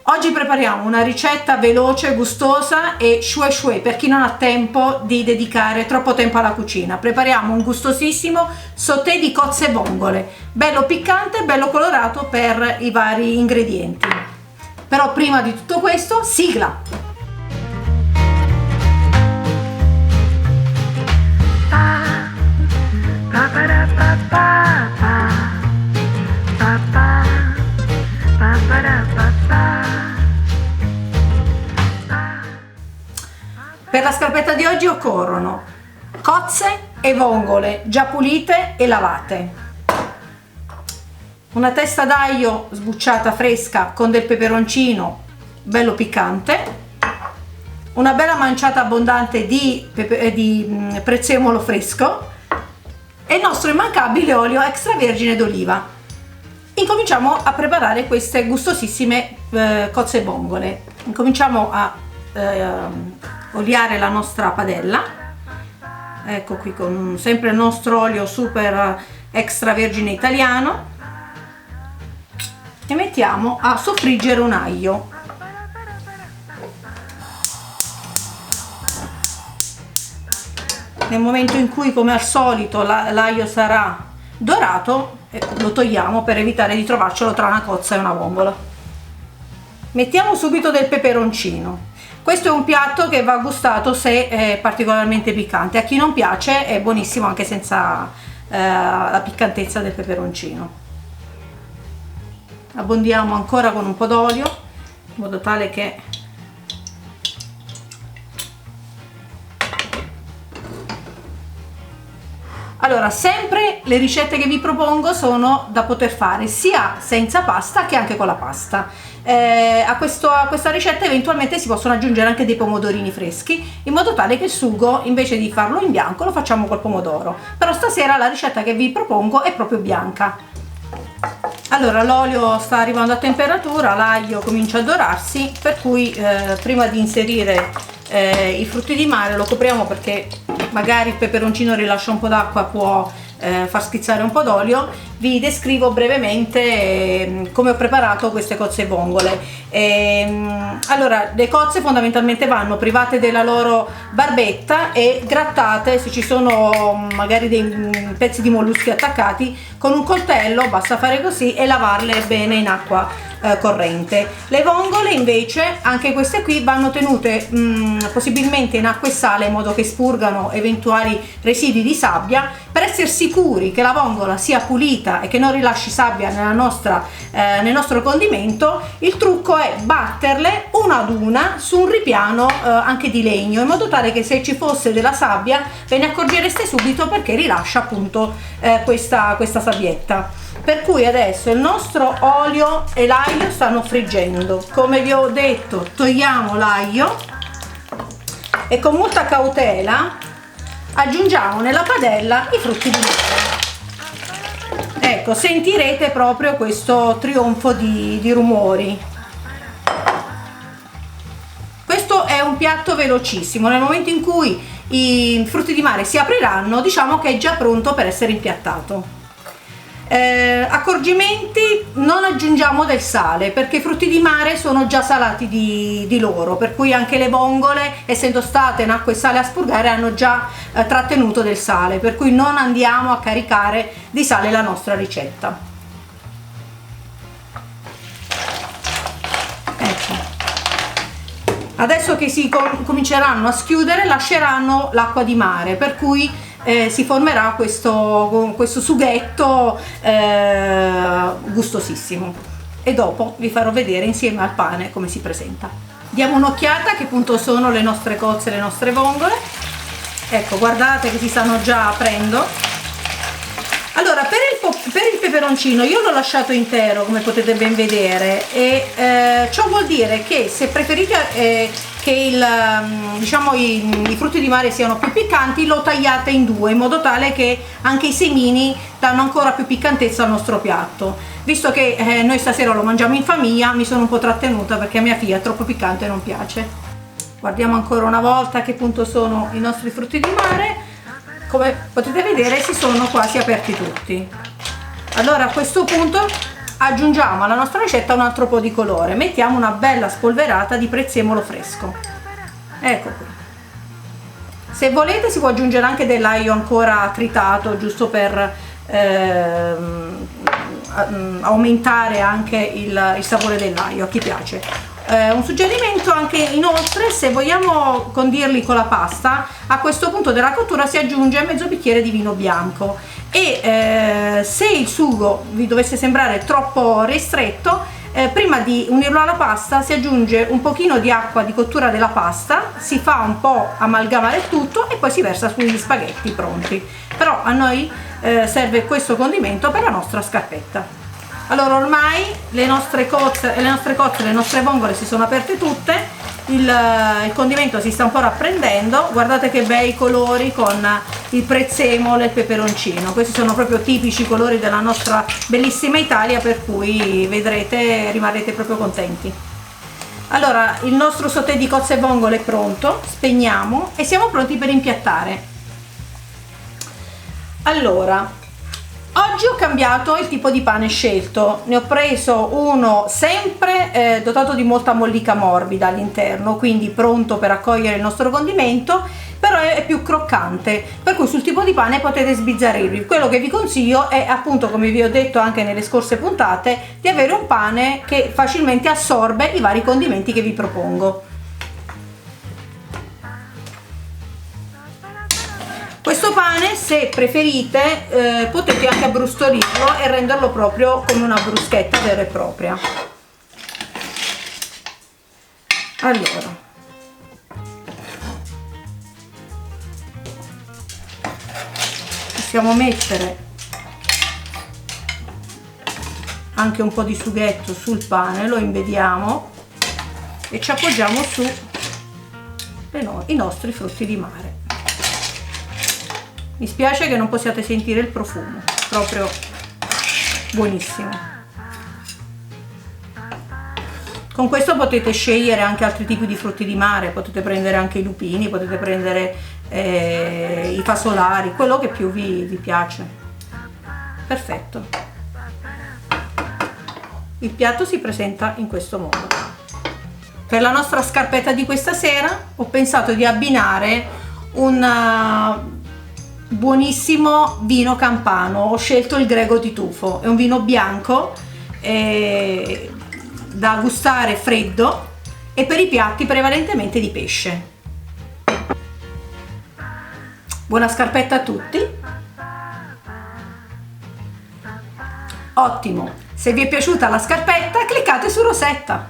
Oggi prepariamo una ricetta veloce, gustosa e shue shue per chi non ha tempo di dedicare troppo tempo alla cucina. Prepariamo un gustosissimo sauté di cozze e vongole, bello piccante, bello colorato per i vari ingredienti. Però prima di tutto questo, sigla! Per la scarpetta di oggi occorrono cozze e vongole già pulite e lavate, una testa d'aglio sbucciata fresca con del peperoncino bello piccante, una bella manciata abbondante di prezzemolo fresco e il nostro immancabile olio extravergine d'oliva. Incominciamo a preparare queste gustosissime cozze e vongole. Incominciamo a oliare la nostra padella, ecco qui con sempre il nostro olio super extravergine italiano, e mettiamo a soffriggere un aglio. Nel momento in cui, come al solito, l'aglio sarà dorato, lo togliamo per evitare di trovarcelo tra una cozza e una vongola. Mettiamo subito del peperoncino. Questo è un piatto che va gustato se è particolarmente piccante. A chi non piace è buonissimo anche senza la piccantezza del peperoncino. Abbondiamo ancora con un po' d'olio in modo tale che allora, sempre le ricette che vi propongo sono da poter fare sia senza pasta che anche con la pasta. A questa ricetta eventualmente si possono aggiungere anche dei pomodorini freschi, in modo tale che il sugo, invece di farlo in bianco, lo facciamo col pomodoro. Però stasera la ricetta che vi propongo è proprio bianca. Allora, l'olio sta arrivando a temperatura, l'aglio comincia a dorarsi, per cui prima di inserire i frutti di mare lo copriamo, perché magari il peperoncino rilascia un po' d'acqua, può far schizzare un po' d'olio. Vi descrivo brevemente come ho preparato queste cozze e vongole. Allora, le cozze fondamentalmente vanno private della loro barbetta e grattate, se ci sono magari dei pezzi di molluschi attaccati, con un coltello basta fare così e lavarle bene in acqua corrente. Le vongole invece, anche queste qui, vanno tenute possibilmente in acqua e sale, in modo che spurgano eventuali residui di sabbia. Per essere sicuri che la vongola sia pulita e che non rilasci sabbia nel nostro condimento, il trucco è batterle una ad una su un ripiano anche di legno, in modo tale che se ci fosse della sabbia ve ne accorgereste subito, perché rilascia appunto questa sabbietta. Per cui adesso il nostro olio e l'aglio stanno friggendo. Come vi ho detto, togliamo l'aglio e con molta cautela aggiungiamo nella padella i frutti di mare. Ecco, sentirete proprio questo trionfo di rumori. Questo è un piatto velocissimo. Nel momento in cui i frutti di mare si apriranno, diciamo che è già pronto per essere impiattato. Accorgimenti: non aggiungiamo del sale, perché i frutti di mare sono già salati di loro, per cui anche le vongole, essendo state in acqua e sale a spurgare, hanno già trattenuto del sale, per cui non andiamo a caricare di sale la nostra ricetta. Ecco, adesso che si cominceranno a schiudere, lasceranno l'acqua di mare, per cui si formerà questo sughetto gustosissimo, e dopo vi farò vedere insieme al pane come si presenta. Diamo un'occhiata che punto sono le nostre cozze e le nostre vongole. Ecco, guardate che si stanno già aprendo. Allora, per il peperoncino io l'ho lasciato intero, come potete ben vedere, e ciò vuol dire che se preferite che i frutti di mare siano più piccanti, lo tagliate in due, in modo tale che anche i semini danno ancora più piccantezza al nostro piatto. Visto che noi stasera lo mangiamo in famiglia, mi sono un po' trattenuta perché a mia figlia è troppo piccante e non piace. Guardiamo ancora una volta a che punto sono i nostri frutti di mare. Come potete vedere, si sono quasi aperti tutti. Allora, a questo punto aggiungiamo alla nostra ricetta un altro po' di colore, mettiamo una bella spolverata di prezzemolo fresco, ecco qui. Se volete si può aggiungere anche dell'aglio ancora tritato, giusto per aumentare anche il sapore dell'aglio, a chi piace. Un suggerimento anche inoltre: se vogliamo condirli con la pasta, a questo punto della cottura si aggiunge mezzo bicchiere di vino bianco, e se il sugo vi dovesse sembrare troppo ristretto, prima di unirlo alla pasta si aggiunge un pochino di acqua di cottura della pasta, si fa un po' amalgamare il tutto e poi si versa sugli spaghetti pronti. Però a noi serve questo condimento per la nostra scarpetta. Allora, ormai le nostre cozze, le nostre vongole si sono aperte tutte, il condimento si sta un po' rapprendendo. Guardate che bei colori con il prezzemolo e il peperoncino, questi sono proprio tipici colori della nostra bellissima Italia, per cui vedrete, rimarrete proprio contenti. Allora, il nostro sauté di cozze e vongole è pronto, spegniamo e siamo pronti per impiattare. Allora, oggi ho cambiato il tipo di pane scelto, ne ho preso uno sempre dotato di molta mollica morbida all'interno, quindi pronto per accogliere il nostro condimento, però è più croccante, per cui sul tipo di pane potete sbizzarrirvi. Quello che vi consiglio è, appunto, come vi ho detto anche nelle scorse puntate, di avere un pane che facilmente assorbe i vari condimenti che vi propongo. Questo pane, se preferite, potete anche abbrustolirlo e renderlo proprio come una bruschetta vera e propria. Allora, possiamo mettere anche un po' di sughetto sul pane, lo imbediamo e ci appoggiamo su i nostri frutti di mare. Mi spiace che non possiate sentire il profumo, proprio buonissimo. Con questo potete scegliere anche altri tipi di frutti di mare, potete prendere anche i lupini, potete prendere i fasolari, quello che più vi piace. Perfetto. Il piatto si presenta in questo modo. Per la nostra scarpetta di questa sera ho pensato di abbinare un buonissimo vino campano. Ho scelto il Grego di Tufo, è un vino bianco da gustare freddo e per i piatti prevalentemente di pesce. Buona scarpetta a tutti. Ottimo, se vi è piaciuta la scarpetta cliccate su Rosetta.